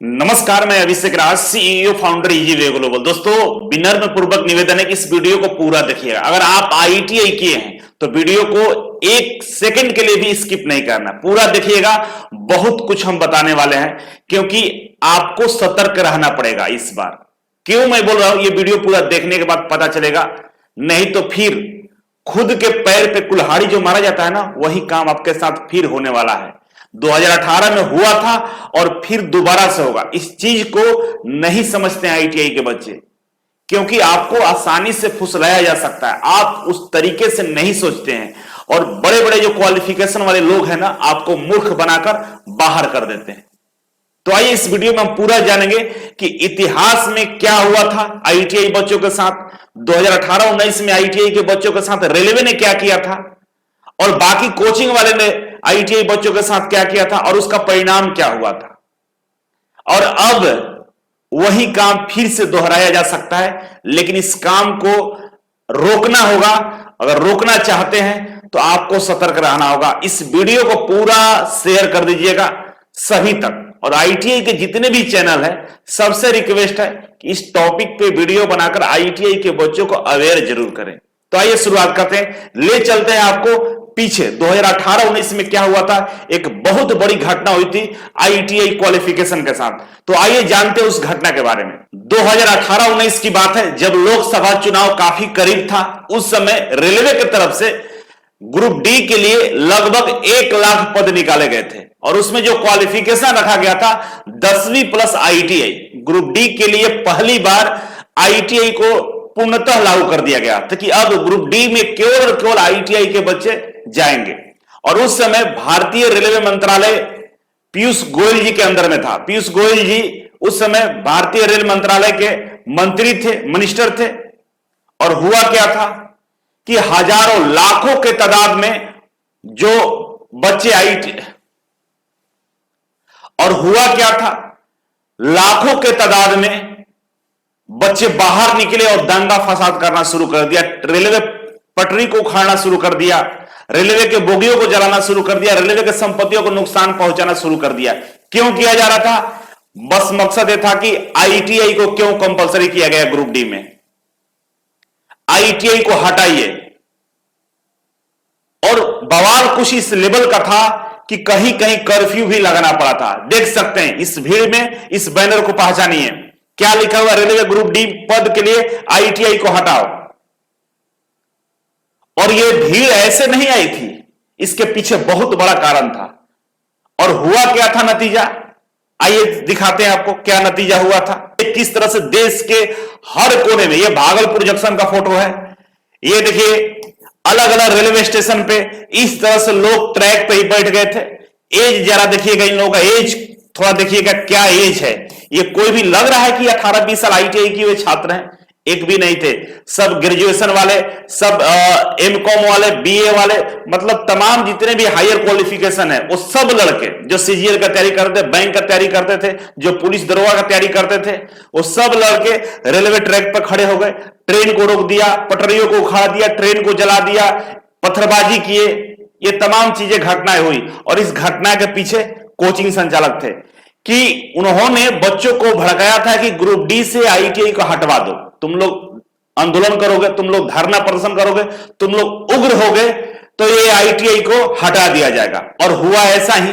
नमस्कार, मैं Abhishek Raj, CEO founder Easy Way Global. दोस्तों, विनम्र पूर्वक निवेदन है कि इस वीडियो को पूरा देखिएगा। अगर आप आईटीआई किए हैं तो वीडियो को एक सेकंड के लिए भी स्किप नहीं करना, पूरा देखिएगा। बहुत कुछ हम बताने वाले हैं क्योंकि आपको सतर्क रहना पड़ेगा इस बार। क्यों मैं बोल रहा हूं, ये वीडियो पूरा देखने के बाद पता चलेगा, नहीं तो फिर खुद के पैर पे कुल्हाड़ी जो मारा जाता है ना, वही काम आपके साथ फिर होने वाला है। 2018 में हुआ था और फिर दोबारा से होगा। इस चीज को नहीं समझते हैं आईटीआई के बच्चे, क्योंकि आपको आसानी से फुसलाया जा सकता है। आप उस तरीके से नहीं सोचते हैं और बड़े बड़े जो क्वालिफिकेशन वाले लोग हैं ना, आपको मूर्ख बनाकर बाहर कर देते हैं। तो आइए इस वीडियो में हम पूरा जानेंगे कि इतिहास में क्या हुआ था आईटीआई बच्चों के साथ। 2018-19 में आईटीआई के बच्चों के साथ रेलवे ने क्या किया था और बाकी कोचिंग वाले ने आईटीआई बच्चों के साथ क्या किया था और उसका परिणाम क्या हुआ था। और अब वही काम फिर से दोहराया जा सकता है, लेकिन इस काम को रोकना होगा। अगर रोकना चाहते हैं तो आपको सतर्क रहना होगा। इस वीडियो को पूरा शेयर कर दीजिएगा सभी तक। और आईटीआई के जितने भी चैनल है, सबसे रिक्वेस्ट है कि इस टॉपिक पे वीडियो बनाकर आईटीआई के बच्चों को अवेयर जरूर करें। तो आइए शुरुआत करते हैं, ले चलते हैं आपको पीछे। 2018-19 में क्या हुआ था, एक बहुत बड़ी घटना हुई थी आईटीआई क्वालिफिकेशन के साथ। तो आइए जानते हैं उस घटना के बारे में। 2018-19 की बात है, जब लोकसभा चुनाव काफी करीब था। उस समय रेलवे की तरफ से ग्रुप डी के लिए लगभग 1 लाख पद निकाले गए थे और उसमें जो क्वालिफिकेशन रखा गया था 10वीं प्लस आईटीआई। ग्रुप डी के लिए पहली बार आईटीआई को पूर्णतः लागू कर दिया गया था कि अब ग्रुप डी में केवल और केवल आईटीआई के बच्चे जाएंगे। और उस समय भारतीय रेलवे मंत्रालय पीयूष गोयल जी के अंदर में था। पीयूष गोयल जी उस समय भारतीय रेल मंत्रालय के मंत्री थे, मिनिस्टर थे। और हुआ क्या था कि हजारों लाखों के तादाद में जो बच्चे और हुआ क्या था, लाखों के तादाद में बच्चे बाहर निकले और दंगा फसाद करना शुरू कर दिया। रेलवे पटरी को उखाड़ना शुरू कर दिया, रेलवे के बोगियों को जलाना शुरू कर दिया, रेलवे के संपत्तियों को नुकसान पहुंचाना शुरू कर दिया। क्यों किया जा रहा था? बस मकसद यह था कि आईटीआई को क्यों कंपलसरी किया गया ग्रुप डी में, आईटीआई को हटाइए। और बवाल कुछ इस लेवल का था कि कहीं कहीं कर्फ्यू भी लगाना पड़ा था। देख सकते हैं इस भीड़ में, इस बैनर को पहचानिए, क्या लिखा हुआ? रेलवे ग्रुप डी पद के लिए आईटीआई को हटाओ। और यह भीड़ ऐसे नहीं आई थी, इसके पीछे बहुत बड़ा कारण था। और हुआ क्या था नतीजा? आइए दिखाते हैं आपको क्या नतीजा हुआ था। किस तरह से देश के हर कोने में, यह भागलपुर जंक्शन का फोटो है, यह देखिए अलग अलग रेलवे स्टेशन पे इस तरह से लोग ट्रैक पे ही बैठ गए थे। एज जरा देखिएगा, इन लोगों का एज थोड़ा देखिएगा, क्या एज है। ये कोई भी लग रहा है कि 18-20 साल आईटीआई किए हुए छात्र हैं? एक भी नहीं थे। सब ग्रेजुएशन वाले, सब एमकॉम वाले, बीए वाले, मतलब तमाम जितने भी हायर क्वालिफिकेशन है, वो सब लड़के जो सीजीएल का तैयारी करते थे, बैंक का तैयारी करते थे, जो पुलिस दरोगा का तैयारी करते थे, वो सब लड़के रेलवे ट्रैक पर खड़े हो गए। ट्रेन को रोक दिया, पटरियों को उखाड़ दिया, ट्रेन को जला दिया, पत्थरबाजी किए। ये तमाम चीजें घटनाएं हुई। और इस घटना के पीछे कोचिंग संचालक थे कि उन्होंने बच्चों को भड़काया था कि ग्रुप डी से आईटीआई को हटवा दो। तुम लोग आंदोलन करोगे, तुम लोग धरना प्रदर्शन करोगे, तुम लोग उग्र होगे, तो ये आईटीआई को हटा दिया जाएगा। और हुआ ऐसा ही,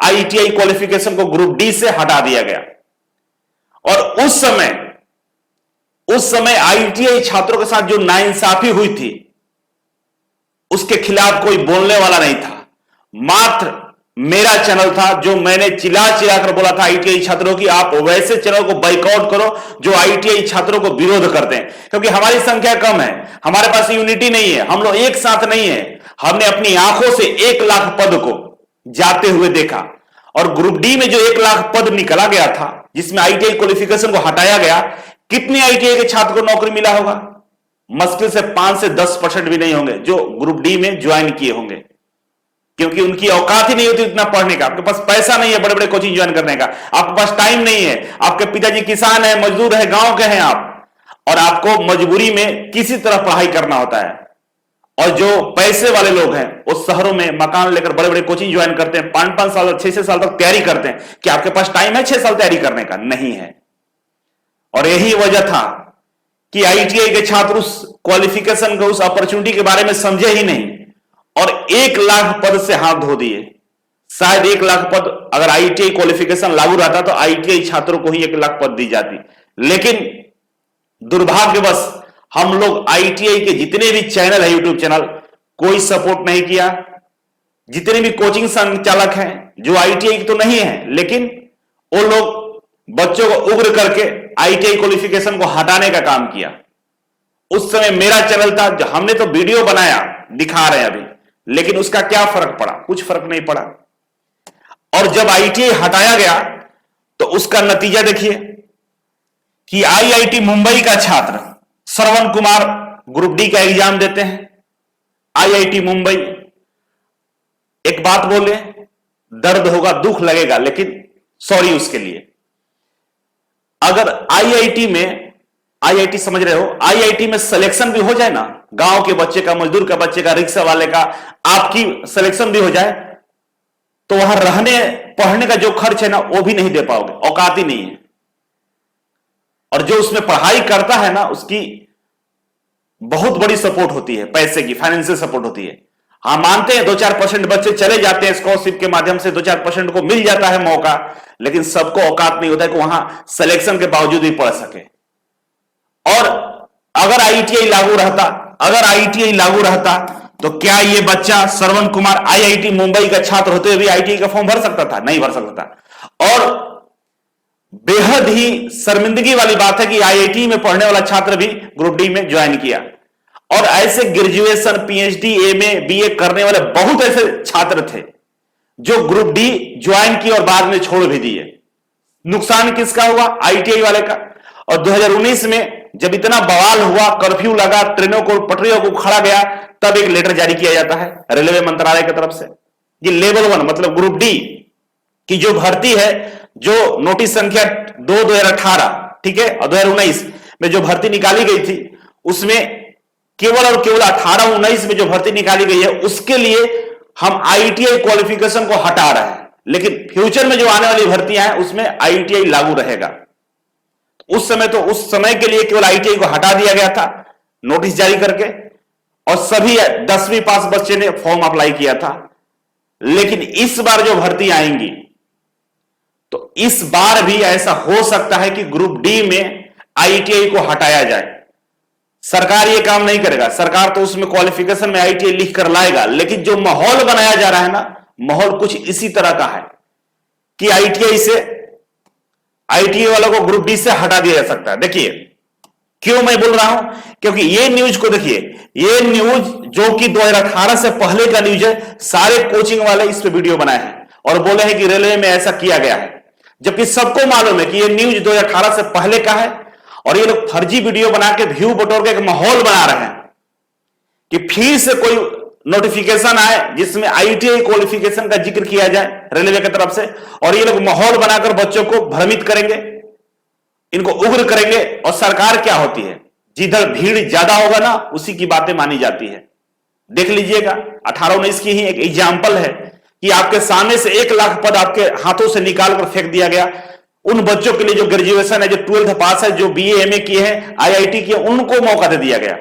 आईटीआई क्वालिफिकेशन को ग्रुप डी से हटा दिया गया। और उस समय आईटीआई छात्रों के साथ जो नाइंसाफी हुई थी, उसके खिलाफ कोई बोलने वाला नहीं था। मात्र मेरा चैनल था जो मैंने चिल्ला कर बोला था आईटीआई छात्रों की, आप वैसे चैनल को बाइकआउट करो जो आईटीआई छात्रों को विरोध करते हैं। क्योंकि हमारी संख्या कम है, हमारे पास यूनिटी नहीं है, हम लोग एक साथ नहीं है। हमने अपनी आंखों से 1 लाख पद को जाते हुए देखा। और ग्रुप डी में जो 1 लाख पद निकला गया था, जिसमें आईटीआई क्वालिफिकेशन को हटाया गया, कितने आईटीआई के छात्र को नौकरी मिला होगा? मुश्किल से 5 से 10% भी नहीं होंगे जो ग्रुप डी में ज्वाइन किए होंगे, क्योंकि उनकी औकात ही नहीं होती इतना पढ़ने का। आपके पास पैसा नहीं है बड़े बड़े कोचिंग ज्वाइन करने का, आपके पास टाइम नहीं है, आपके पिताजी किसान है, मजदूर है, गांव के हैं आप, और आपको मजबूरी में किसी तरह पढ़ाई करना होता है। और जो पैसे वाले लोग हैं वो शहरों में मकान लेकर बड़े बड़े कोचिंग ज्वाइन करते हैं, 5-5 साल 6-6 साल तक तैयारी करते हैं। कि आपके पास टाइम है 6 साल तैयारी करने का? नहीं है। और यही वजह था कि आईटीआई के छात्र उस क्वालिफिकेशन को, उस अपॉर्चुनिटी के बारे में समझे ही नहीं और 1 लाख पद से हाथ धो दिए। शायद 1 लाख पद अगर आईटीआई क्वालिफिकेशन लागू रहता तो आईटीआई छात्रों को ही 1 लाख पद दी जाती। लेकिन दुर्भाग्यवश हम लोग आईटीआई के जितने भी चैनल है, यूट्यूब चैनल, कोई सपोर्ट नहीं किया। जितने भी कोचिंग संचालक हैं जो आईटीआई की तो नहीं है, लेकिन वो लोग बच्चों को उग्र करके आईटीआई क्वालिफिकेशन को हटाने का काम किया। उस समय मेरा चैनल था, जो हमने तो वीडियो बनाया, दिखा रहे हैं अभी, लेकिन उसका क्या फर्क पड़ा? कुछ फर्क नहीं पड़ा। और जब आईटीआई हटाया गया तो उसका नतीजा देखिए कि आईआईटी मुंबई का छात्र श्रवण कुमार ग्रुप डी का एग्जाम देते हैं। आईआईटी मुंबई, एक बात बोले, दर्द होगा, दुख लगेगा, लेकिन सॉरी उसके लिए। अगर आईआईटी में, आईआईटी समझ रहे हो, आईआईटी में सिलेक्शन भी हो जाए ना, गांव के बच्चे का, मजदूर का बच्चे का, रिक्शा वाले का, आपकी सिलेक्शन भी हो जाए, तो वहां रहने पढ़ने का जो खर्च है ना, वो भी नहीं दे पाओगे, औकात ही नहीं है। और जो उसमें पढ़ाई करता है ना, उसकी बहुत बड़ी सपोर्ट होती है, पैसे की, फाइनेंशियल सपोर्ट होती है। हाँ, मानते हैं 2-4% बच्चे चले जाते हैं स्कॉलरशिप के माध्यम से, 2-4% को मिल जाता है मौका, लेकिन सबको औकात नहीं होता है कि वहां सिलेक्शन के बावजूद भी पढ़ सके। और अगर आईटीआई लागू रहता, अगर आईटीआई लागू रहता तो क्या ये बच्चा श्रवण कुमार आईआईटी मुंबई का छात्र होते हुए भी आईटीआई का फॉर्म भर सकता था? नहीं भर सकता था। और बेहद ही शर्मिंदगी वाली बात है कि आईआईटी में पढ़ने वाला छात्र भी ग्रुप डी में ज्वाइन किया। और ऐसे ग्रेजुएशन, पीएचडी, एमए, बीए करने वाले बहुत ऐसे छात्र थे जो ग्रुप डी ज्वाइन किए और बाद में छोड़ भी दिए। नुकसान किसका हुआ? आईटीआई वाले का। और 2019 में जब इतना बवाल हुआ, कर्फ्यू लगा, ट्रेनों को, पटरियों को खड़ा गया, तब एक लेटर जारी किया जाता है रेलवे मंत्रालय की तरफ से। ये लेवल 1 मतलब ग्रुप डी की जो भर्ती है, जो नोटिस संख्या 2/2018, ठीक है, और 2019 में जो भर्ती निकाली गई थी, उसमें केवल और केवल 18-19 में जो भर्ती निकाली गई है, उसके लिए हम आईटीआई क्वालिफिकेशन को हटा रहे हैं। लेकिन फ्यूचर में जो आने वाली भर्तियां हैं उसमें आईटीआई लागू रहेगा। उस समय तो उस समय के लिए केवल आईटीआई को हटा दिया गया था नोटिस जारी करके, और सभी 10वीं पास बच्चे ने फॉर्म अप्लाई किया था। लेकिन इस बार जो भर्ती आएंगी, तो इस बार भी ऐसा हो सकता है कि ग्रुप डी में आईटीआई को हटाया जाए। सरकार ये काम नहीं करेगा, सरकार तो उसमें क्वालिफिकेशन में आईटीआई लिख कर लाएगा, लेकिन जो माहौल बनाया जा रहा है ना, माहौल कुछ इसी तरह का है कि आईटीआई वालों को ग्रुप डी से हटा दिया जा सकता है। देखिए क्यों मैं बोल रहा हूं, क्योंकि ये न्यूज को देखिए, ये न्यूज जो कि 2018 से पहले का न्यूज है, सारे कोचिंग वाले इस पे वीडियो बनाए हैं और बोले हैं कि रेलवे में ऐसा किया गया है, जबकि सबको मालूम है कि ये न्यूज 2018 से पहले का है। और ये लोग फर्जी वीडियो बना के व्यू बटोर के एक माहौल बना रहे हैं कि फिर से कोई नोटिफिकेशन आए जिसमें आईटीआई क्वालिफिकेशन का जिक्र किया जाए रेलवे की तरफ से, और ये लोग माहौल बनाकर बच्चों को भ्रमित करेंगे, इनको उग्र करेंगे। और सरकार क्या होती है, जिधर भीड़ ज्यादा होगा ना, उसी की बातें मानी जाती है। देख लीजिएगा, 18-19 की ही एक एग्जाम्पल है कि आपके सामने से 1 लाख पद आपके हाथों से निकाल कर फेंक दिया गया। उन बच्चों के लिए जो ग्रेजुएशन है, जो 12th पास है, जो बीए एमए किए हैं, आईआईटी किए, उनको मौका दे दिया गया।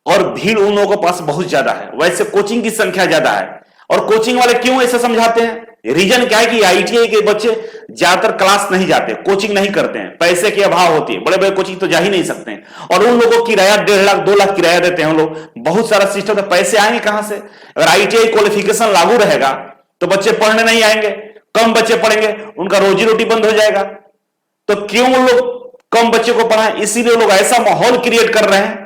और भीड़ उन लोगों के पास बहुत ज्यादा है, वैसे कोचिंग की संख्या ज्यादा है। और कोचिंग वाले क्यों ऐसा समझाते हैं? रीजन क्या है कि आईटीआई के बच्चे ज्यादातर क्लास नहीं जाते, कोचिंग नहीं करते हैं, पैसे की अभाव होती है, बड़े बड़े कोचिंग तो जा ही नहीं सकते हैं। और उन लोगों को किराया 1.5 लाख 2 लाख किराया देते हैं, उन लोग बहुत सारा सिस्टम, तो पैसे आएंगे कहां से? अगर आईटीआई क्वालिफिकेशन लागू रहेगा तो बच्चे पढ़ने नहीं आएंगे, कम बच्चे पढ़ेंगे, उनका रोजी रोटी बंद हो जाएगा। तो क्यों वो लोग कम बच्चे को पढ़ाएं? इसीलिए लोग ऐसा माहौल क्रिएट कर रहे हैं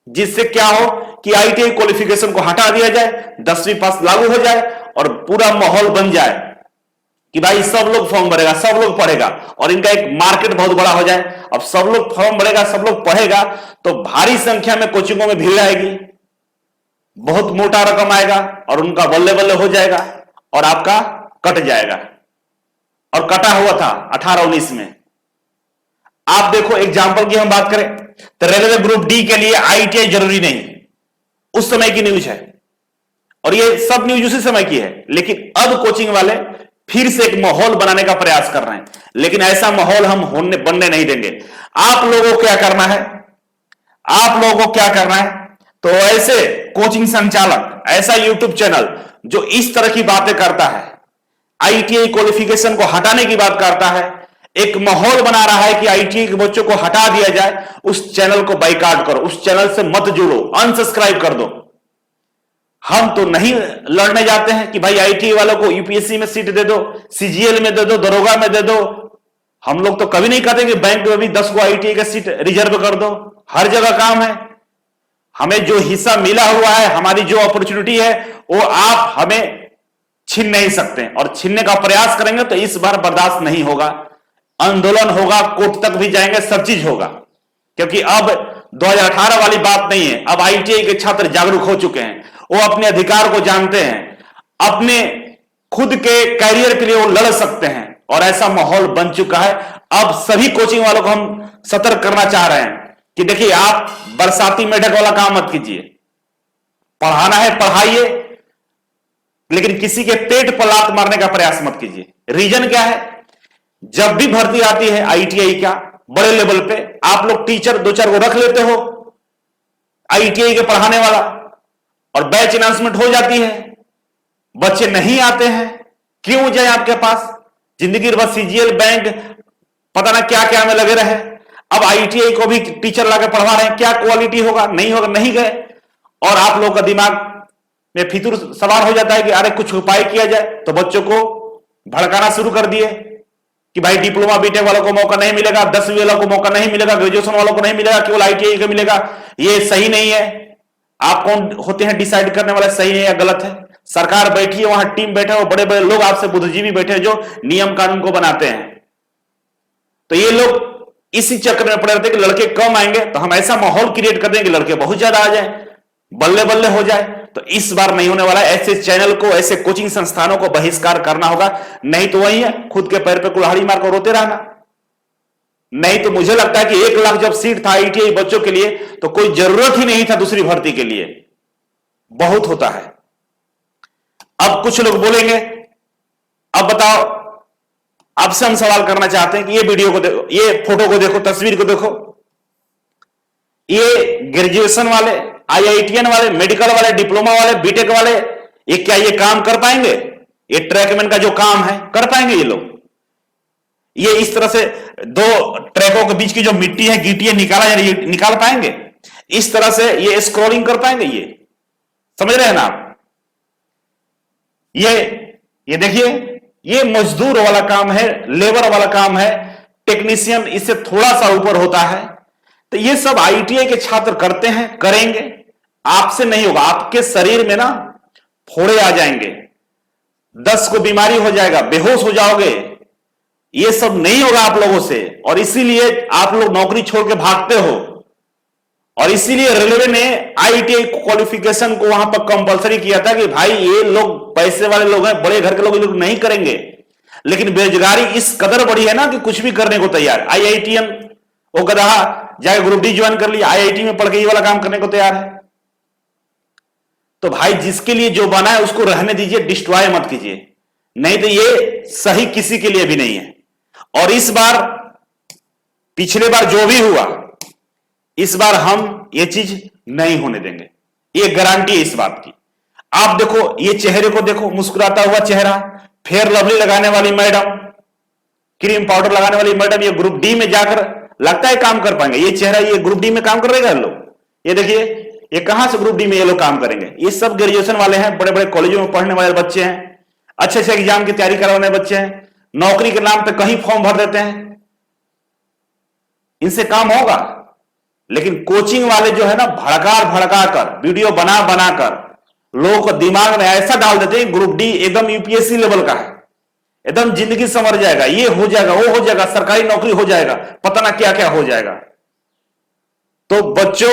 जिससे क्या हो कि आईटीआई क्वालिफिकेशन को हटा दिया जाए, 10वीं पास लागू हो जाए और पूरा माहौल बन जाए कि भाई सब लोग फॉर्म भरेगा, सब लोग पढ़ेगा, और इनका एक मार्केट बहुत बड़ा हो जाए। अब सब लोग फॉर्म भरेगा, सब लोग पढ़ेगा, तो भारी संख्या में कोचिंगों में भीड़ आएगी, बहुत मोटा रकम आएगा और उनका बल्ले बल्ले हो जाएगा और आपका कट जाएगा। और कटा हुआ था 18-19 में। आप देखो एग्जाम्पल की हम बात करें तो रेलवे ग्रुप डी के लिए आईटीआई जरूरी नहीं, उस समय की न्यूज है और ये सब न्यूज उसी समय की है। लेकिन अब कोचिंग वाले फिर से एक माहौल बनाने का प्रयास कर रहे हैं, लेकिन ऐसा माहौल हम बनने नहीं देंगे। आप लोगों को क्या करना है, आप लोगों को क्या करना है, तो ऐसे कोचिंग संचालक, ऐसा यूट्यूब चैनल जो इस तरह की बातें करता है, आईटीआई क्वालिफिकेशन को हटाने की बात करता है, एक माहौल बना रहा है कि आईटीआई के बच्चों को हटा दिया जाए, उस चैनल को बाइकआउट करो, उस चैनल से मत जुड़ो, अनसब्सक्राइब कर दो। हम तो नहीं लड़ने जाते हैं कि भाई आईटीआई वालों को यूपीएससी में सीट दे दो, सीजीएल में दे दो, दरोगा में दे दो। हम लोग तो कभी नहीं कहते कि बैंक में भी 10 को आईटीआई का सीट रिजर्व कर दो। हर जगह काम है, हमें जो हिस्सा मिला हुआ है, हमारी जो अपॉर्चुनिटी है, वो आप हमें छीन नहीं सकते, और छीनने का प्रयास करेंगे तो इस बार बर्दाश्त नहीं होगा। आंदोलन होगा, कोर्ट तक भी जाएंगे, सब चीज होगा, क्योंकि अब 2018 वाली बात नहीं है। अब आईटीआई के छात्र जागरूक हो चुके हैं, वो अपने अधिकार को जानते हैं, अपने खुद के कैरियर के लिए वो लड़ सकते हैं, और ऐसा माहौल बन चुका है। अब सभी कोचिंग वालों को हम सतर्क करना चाह रहे हैं कि देखिए, आप बरसाती मेढक वाला काम मत कीजिए। पढ़ाना है पढ़ाइए, लेकिन किसी के पेट पर लात मारने का प्रयास मत कीजिए। रीजन क्या है, जब भी भर्ती आती है आईटीआई का बड़े लेवल पे, आप लोग टीचर 2-4 को रख लेते हो आईटीआई के पढ़ाने वाला, और बैच अनाउंसमेंट हो जाती है, बच्चे नहीं आते हैं। क्यों जाए आपके पास, जिंदगी भर सीजीएल बैंक पता ना क्या क्या में लगे रहे। अब आईटीआई को भी टीचर लाके पढ़वा रहे हैं, क्या क्वालिटी होगा, नहीं होगा, नहीं गए। और आप लोगों का दिमाग में फितूर सवार हो जाता है कि अरे कुछ उपाय किया जाए, तो बच्चों को भड़काना शुरू कर दिए कि भाई डिप्लोमा बीटेक वालों को मौका नहीं मिलेगा, 10वीं वालों को मौका नहीं मिलेगा, ग्रेजुएशन वालों को नहीं मिलेगा, केवल आईटीआई को मिलेगा। ये सही नहीं है। आप कौन होते हैं डिसाइड करने वाले सही है या गलत है? सरकार बैठी है, वहां टीम बैठे हैं, बड़े बड़े लोग आपसे बुद्धिजीवी बैठे हैं जो नियम कानून को बनाते हैं। तो ये लोग इसी चक्कर में पड़े रहते हैं कि लड़के कम आएंगे, तो हम ऐसा माहौल क्रिएट कर दें कि लड़के बहुत ज्यादा आ जाए, बल्ले बल्ले हो जाए। तो इस बार नहीं होने वाला। ऐसे चैनल को, ऐसे कोचिंग संस्थानों को बहिष्कार करना होगा, नहीं तो वही है, खुद के पैर पे कुल्हाड़ी मारकर रोते रहना। नहीं तो मुझे लगता है कि 1 लाख जब सीट था आईटीआई बच्चों के लिए, तो कोई जरूरत ही नहीं था दूसरी भर्ती के लिए। बहुत होता है। अब कुछ लोग बोलेंगे, अब बताओ, आपसे हम सवाल करना चाहते हैं कि ये वीडियो को देखो, ये फोटो को देखो, तस्वीर को देखो, ये ग्रेजुएशन वाले, आईआईटीएन वाले, मेडिकल वाले, डिप्लोमा वाले, बीटेक वाले, ये क्या ये काम कर पाएंगे? ये ट्रैकमैन का जो काम है, कर पाएंगे ये लोग? ये इस तरह से 2 ट्रैकों के बीच की जो मिट्टी है, गिट्टी है, निकाल पाएंगे? इस तरह से ये स्क्रॉलिंग कर पाएंगे? ये समझ रहे हैं ना आप? ये देखिए, ये मजदूर वाला काम है, लेबर वाला काम है, टेक्नीशियन इससे थोड़ा सा ऊपर होता है। तो ये सब आईटीआई के छात्र करते हैं, करेंगे। आपसे नहीं होगा, आपके शरीर में ना फोड़े आ जाएंगे, 10 को बीमारी हो जाएगा, बेहोश हो जाओगे। ये सब नहीं होगा आप लोगों से, और इसीलिए आप लोग नौकरी छोड़ के भागते हो। और इसीलिए रेलवे ने आईटीआई क्वालिफिकेशन को वहां पर कंपलसरी किया था कि भाई ये लोग पैसे वाले लोग हैं, बड़े घर के लोग, ये लोग नहीं करेंगे। लेकिन बेरोजगारी इस कदर बढ़ी है ना कि कुछ भी करने को तैयार। आईआईटीएन वो गधा जाके ग्रुप डी ज्वाइन कर लिया, आईआईटी में पढ़ के ये वाला काम करने को तैयार है। तो भाई जिसके लिए जो बना है उसको रहने दीजिए, डिस्ट्रॉय मत कीजिए, नहीं तो ये सही किसी के लिए भी नहीं है। और इस बार, पिछले बार जो भी हुआ, इस बार हम ये चीज नहीं होने देंगे, ये गारंटी है इस बात की। आप देखो, ये चेहरे को देखो, मुस्कुराता हुआ चेहरा, फेयर लवली लगाने वाली मैडम, क्रीम पाउडर लगाने वाली मैडम, ये ग्रुप डी में जाकर लगता है काम कर पाएंगे। ये चेहरा, ये ग्रुप डी में काम करेगा लोग? ये देखिए, ये कहां से ग्रुप डी में ये लोग काम करेंगे? ये सब ग्रेजुएशन वाले हैं, बड़े बड़े कॉलेजों में पढ़ने वाले बच्चे हैं, अच्छे अच्छे एग्जाम की तैयारी करवाने बच्चे हैं, नौकरी के नाम पे कहीं फॉर्म भर देते हैं। इनसे काम होगा? लेकिन कोचिंग वाले जो है ना, भड़का कर, वीडियो बना कर लोगों को दिमाग में ऐसा डाल देते हैं, ग्रुप डी एकदम यूपीएससी लेवल का है, एकदम जिंदगी संवर जाएगा, ये हो जाएगा, वो हो जाएगा, सरकारी नौकरी हो जाएगा, पता ना क्या क्या हो जाएगा। तो बच्चों,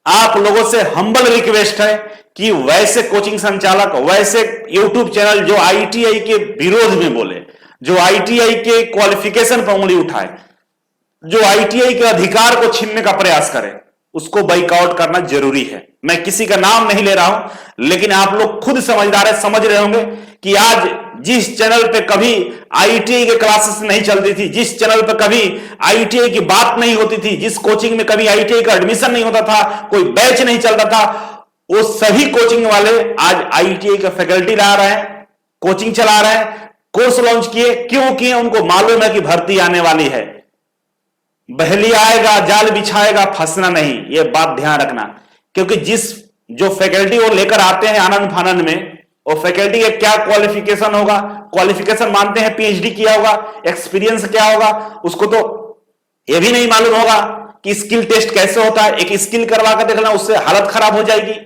आप लोगों से हम्बल रिक्वेस्ट है कि वैसे कोचिंग संचालक, वैसे यूट्यूब चैनल जो आईटीआई के विरोध में बोले, जो आईटीआई के क्वालिफिकेशन पर उंगली उठाए, जो आईटीआई के अधिकार को छीनने का प्रयास करे, उसको बाइकआउट करना जरूरी है। मैं किसी का नाम नहीं ले रहा हूं, लेकिन आप लोग खुद समझदार है, समझ रहे होंगे कि आज जिस चैनल पे कभी आईटीआई के क्लासेस नहीं चलती थी, जिस चैनल पे कभी आईटीआई की बात नहीं होती थी, जिस कोचिंग में कभी आईटीआई का एडमिशन नहीं होता था, कोई बैच नहीं चलता था, वो सभी कोचिंग वाले आज आईटीआई का फैकल्टी ला रहे हैं, कोचिंग चला रहे हैं, कोर्स लॉन्च किए। क्यों किए? उनको मालूम है कि भर्ती आने वाली है। बहली आएगा, जाल बिछाएगा, फंसना नहीं, यह बात ध्यान रखना। क्योंकि जो फैकल्टी वो लेकर आते हैं आनंद फानंद में, वो फैकल्टी का क्या क्वालिफिकेशन होगा? क्वालिफिकेशन मानते हैं पीएचडी किया होगा, एक्सपीरियंस क्या होगा, उसको तो यह भी नहीं मालूम होगा कि स्किल टेस्ट कैसे होता है। एक स्किल करवा कर देखना, उससे हालत खराब हो जाएगी।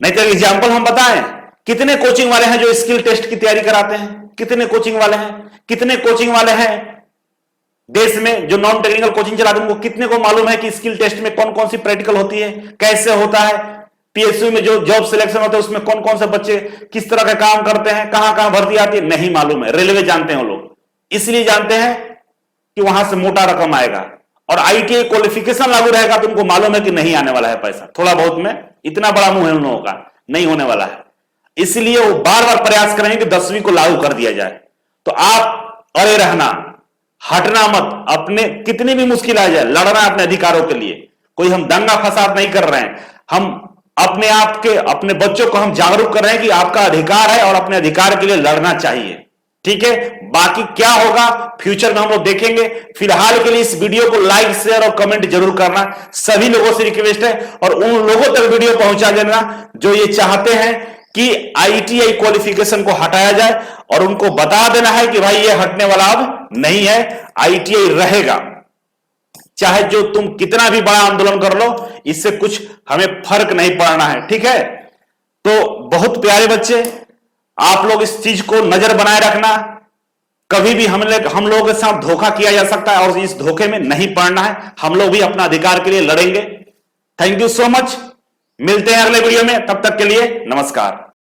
नहीं तो एग्जाम्पल हम बताएं, कितने कोचिंग वाले हैं जो स्किल टेस्ट की तैयारी कराते हैं? कितने कोचिंग वाले हैं? कितने कोचिंग वाले हैं देश में जो नॉन टेक्निकल कोचिंग चलाते हैं? उनको कितने को मालूम है कि स्किल टेस्ट में कौन कौन सी प्रैक्टिकल होती है, कैसे होता है? पीएसयू में जो जॉब सिलेक्शन होता है उसमें कौन कौन से बच्चे किस तरह का काम करते हैं, कहां कहां भर्ती आती है, नहीं मालूम है। रेलवे जानते हैं वो लोग, इसलिए जानते हैं कि वहां से मोटा रकम आएगा। और आईटीआई क्वालिफिकेशन लागू रहेगा तो उनको मालूम है कि नहीं आने वाला है पैसा, थोड़ा बहुत में, इतना बड़ा मुंह है उन लोगों का, नहीं होने वाला है। इसलिए वो बार बार प्रयास करेंगे कि 10वीं को लागू कर दिया जाए। तो आप अड़े रहना, हटना मत। अपने कितनी भी मुश्किल आ जाए, लड़ना अपने अधिकारों के लिए। कोई हम दंगा फसाद नहीं कर रहे हैं, हम अपने आप के, अपने बच्चों को हम जागरूक कर रहे हैं कि आपका अधिकार है और अपने अधिकार के लिए लड़ना चाहिए। ठीक है, बाकी क्या होगा फ्यूचर में हम लोग देखेंगे। फिलहाल के लिए इस वीडियो को लाइक, शेयर और कमेंट जरूर करना, सभी लोगों से रिक्वेस्ट है। और उन लोगों तक वीडियो पहुंचा देना जो ये चाहते हैं कि आईटीआई क्वालिफिकेशन को हटाया जाए, और उनको बता देना है कि भाई ये हटने वाला अब नहीं है, आईटीआई रहेगा। चाहे जो तुम कितना भी बड़ा आंदोलन कर लो, इससे कुछ हमें फर्क नहीं पड़ना है। ठीक है, तो बहुत प्यारे बच्चे, आप लोग इस चीज को नजर बनाए रखना। कभी भी हम लोगों के साथ धोखा किया जा सकता है और इस धोखे में नहीं पड़ना है। हम लोग भी अपना अधिकार के लिए लड़ेंगे। थैंक यू सो मच, मिलते हैं अगले वीडियो में, तब तक के लिए नमस्कार।